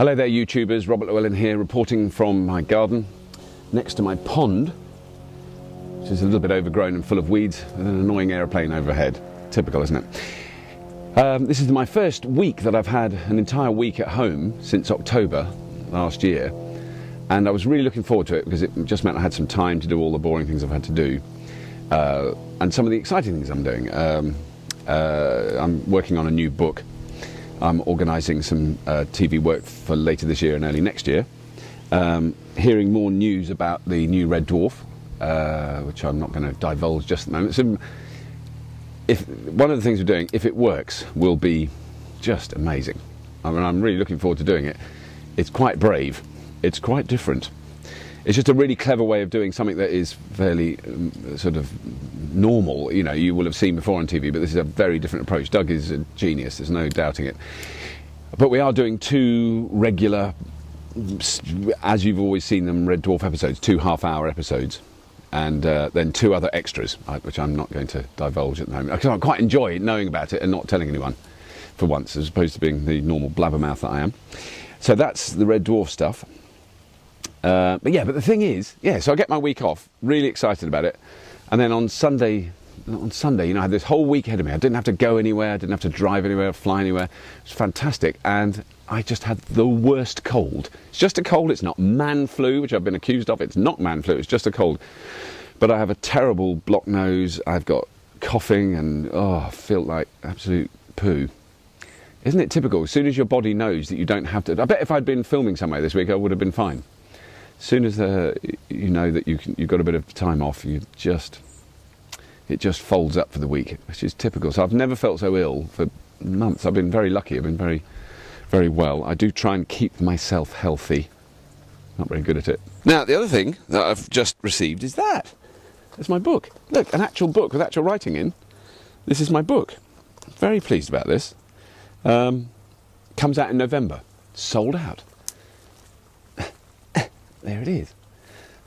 Hello there YouTubers, Robert Llewellyn here, reporting from my garden next to my pond, which is a little bit overgrown and full of weeds with an annoying aeroplane overhead. Typical, isn't it? This is my first week that I've had an entire week at home since October last year, and I was really looking forward to it because it just meant I had some time to do all the boring things I've had to do and some of the exciting things I'm doing. I'm working on a new book. I'm organising some TV work for later this year and early next year. Hearing more news about the new Red Dwarf, which I'm not going to divulge just at the moment. So one of the things we're doing, if it works, will be just amazing. I mean, I'm really looking forward to doing it. It's quite brave. It's quite different. It's just a really clever way of doing something that is fairly sort of normal, you know, you will have seen before on TV, but this is a very different approach. Doug is a genius, there's no doubting it. But we are doing two regular, as you've always seen them, Red Dwarf episodes, 2 half-hour episodes, and then 2 other extras, which I'm not going to divulge at the moment, because I quite enjoy knowing about it and not telling anyone for once, as opposed to being the normal blabbermouth that I am. So that's the Red Dwarf stuff. But the thing is, so I get my week off, really excited about it, and then on Sunday, you know, I had this whole week ahead of me. I didn't have to go anywhere, I didn't have to drive anywhere, or fly anywhere. It was fantastic, and I just had the worst cold. It's just a cold, it's not man flu, which I've been accused of. It's not man flu, it's just a cold. But I have a terrible blocked nose, I've got coughing, and I feel like absolute poo. Isn't it typical? As soon as your body knows that you don't have to... I bet if I'd been filming somewhere this week, I would have been fine. As soon as you know that you've got a bit of time off, it just folds up for the week, which is typical. So I've never felt so ill for months. I've been very lucky. I've been very, very well. I do try and keep myself healthy. Not very good at it. Now, the other thing that I've just received is that. It's my book. Look, an actual book with actual writing in. This is my book. I'm very pleased about this. Comes out in November. Sold out. There it is,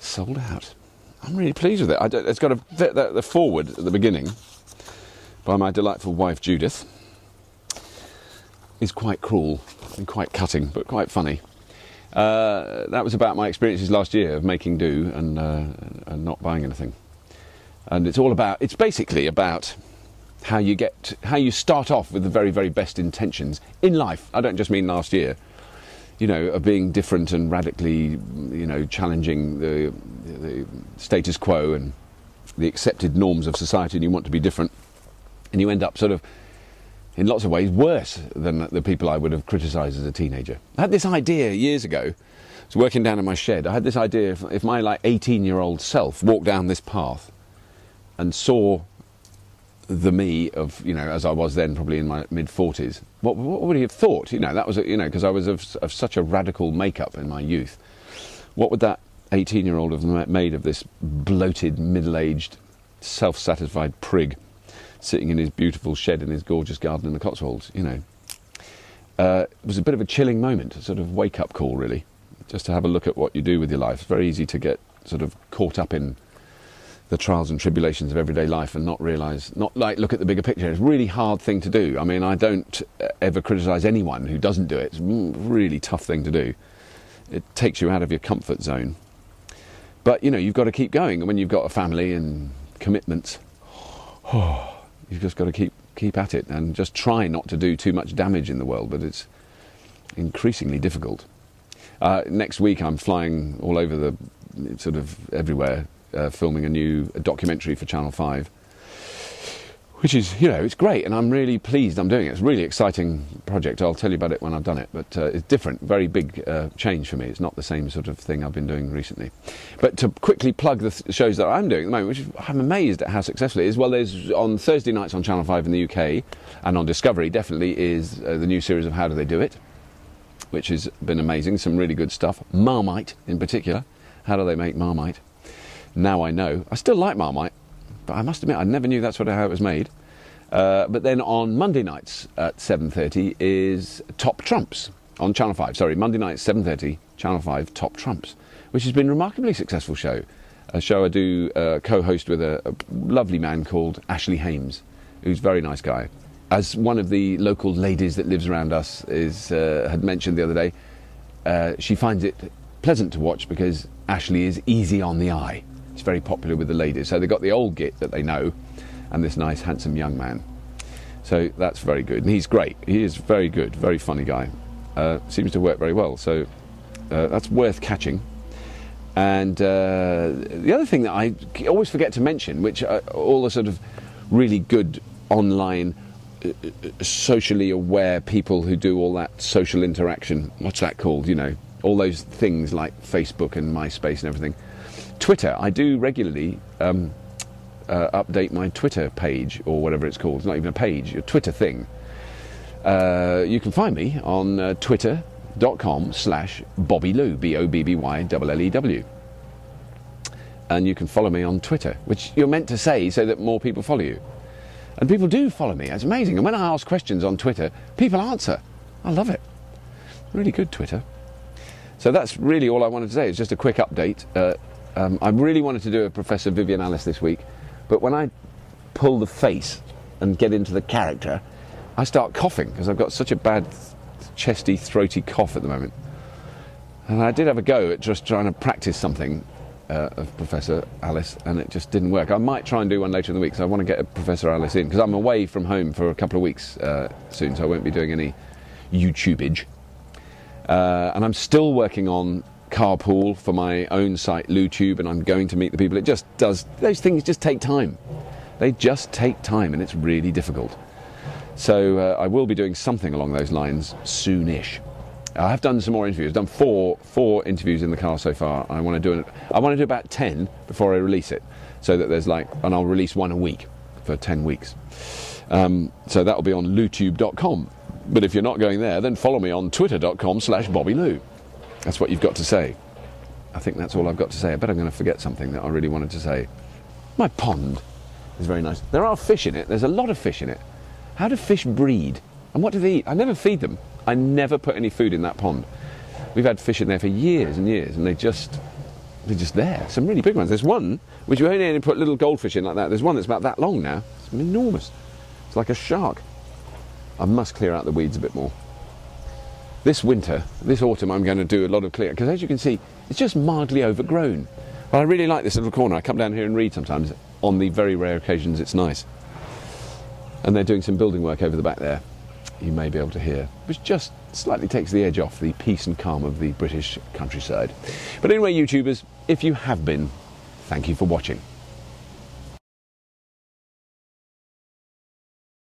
sold out. I'm really pleased with it. It's got the foreword at the beginning by my delightful wife Judith. Is quite cruel and quite cutting, but quite funny. That was about my experiences last year of making do and not buying anything. And it's basically about how you start off with the very, very best intentions in life. I don't just mean last year. You know, of being different and radically, you know, challenging the status quo and the accepted norms of society, and you want to be different, and you end up sort of, in lots of ways, worse than the people I would have criticised as a teenager. I had this idea years ago. I was working down in my shed. I had this idea if my 18-year-old self walked down this path and saw the me of, you know, as I was then, probably in my mid-40s, what would he have thought? You know, that was, you know, because I was of such a radical makeup in my youth. What would that 18-year-old have made of this bloated, middle-aged, self-satisfied prig sitting in his beautiful shed in his gorgeous garden in the Cotswolds, you know? It was a bit of a chilling moment, a sort of wake-up call, really, just to have a look at what you do with your life. It's very easy to get sort of caught up in the trials and tribulations of everyday life and not look at the bigger picture. It's a really hard thing to do. I mean, I don't ever criticise anyone who doesn't do it. It's a really tough thing to do. It takes you out of your comfort zone. But, you know, you've got to keep going. And when you've got a family and commitments, you've just got to keep at it and just try not to do too much damage in the world. But it's increasingly difficult. Next week I'm flying all over the sort of everywhere, filming a new documentary for Channel 5, which is, you know, it's great, and I'm really pleased I'm doing it. It's a really exciting project. I'll tell you about it when I've done it, but it's different, very big change for me. It's not the same sort of thing I've been doing recently. But to quickly plug the shows that I'm doing at the moment, which I'm amazed at how successful it is, well, there's on Thursday nights on Channel 5 in the UK, and on Discovery definitely is the new series of How Do They Do It, which has been amazing, some really good stuff. Marmite in particular. How do they make Marmite? Now I know. I still like Marmite, but I must admit I never knew that's how it was made. But then on Monday nights at 7:30 is Top Trumps on Channel 5. Sorry, Monday nights 7:30, Channel 5, Top Trumps, which has been a remarkably successful show. A show I do co-host with a lovely man called Ashley Hames, who's a very nice guy. As one of the local ladies that lives around us had mentioned the other day, she finds it pleasant to watch because Ashley is easy on the eye. It's very popular with the ladies. So they've got the old git that they know and this nice handsome young man. So that's very good. And he's great. He is very good, very funny guy. Seems to work very well. So that's worth catching. And the other thing that I always forget to mention, which all the sort of really good online socially aware people who do all that social interaction, what's that called, you know, all those things like Facebook and MySpace and everything. Twitter, I do regularly update my Twitter page, or whatever it's called. It's not even a page, a Twitter thing. You can find me on twitter.com/BobbyLew, BobbyLew. And you can follow me on Twitter, which you're meant to say so that more people follow you. And people do follow me. It's amazing. And when I ask questions on Twitter, people answer. I love it. Really good, Twitter. So that's really all I wanted to say. It's just a quick update. I really wanted to do a Professor Vivian Alice this week, but when I pull the face and get into the character, I start coughing because I've got such a bad chesty, throaty cough at the moment. And I did have a go at just trying to practice something of Professor Alice, and it just didn't work. I might try and do one later in the week, because I want to get a Professor Alice in, because I'm away from home for a couple of weeks soon, so I won't be doing any YouTubeage. And I'm still working on Carpool for my own site, LewTube, and I'm going to meet the people. It just does, those things just take time. They just take time, and it's really difficult. So I will be doing something along those lines soonish. I have done some more interviews. I've done four interviews in the car so far. I want to do about 10 before I release it, so that there's and I'll release one a week for 10 weeks. So that'll be on lewtube.com. But if you're not going there, then follow me on twitter.com/BobbyLew. That's what you've got to say. I think that's all I've got to say. I bet I'm going to forget something that I really wanted to say. My pond is very nice. There are fish in it. There's a lot of fish in it. How do fish breed? And what do they eat? I never feed them. I never put any food in that pond. We've had fish in there for years and years, and they're just there. Some really big ones. There's one which you only put little goldfish in like that. There's one that's about that long now. It's enormous. It's like a shark. I must clear out the weeds a bit more. This autumn, I'm going to do a lot of clear, because as you can see, it's just mildly overgrown. But I really like this little corner. I come down here and read sometimes. On the very rare occasions, it's nice. And they're doing some building work over the back there. You may be able to hear, which just slightly takes the edge off the peace and calm of the British countryside. But anyway, YouTubers, if you have been, thank you for watching.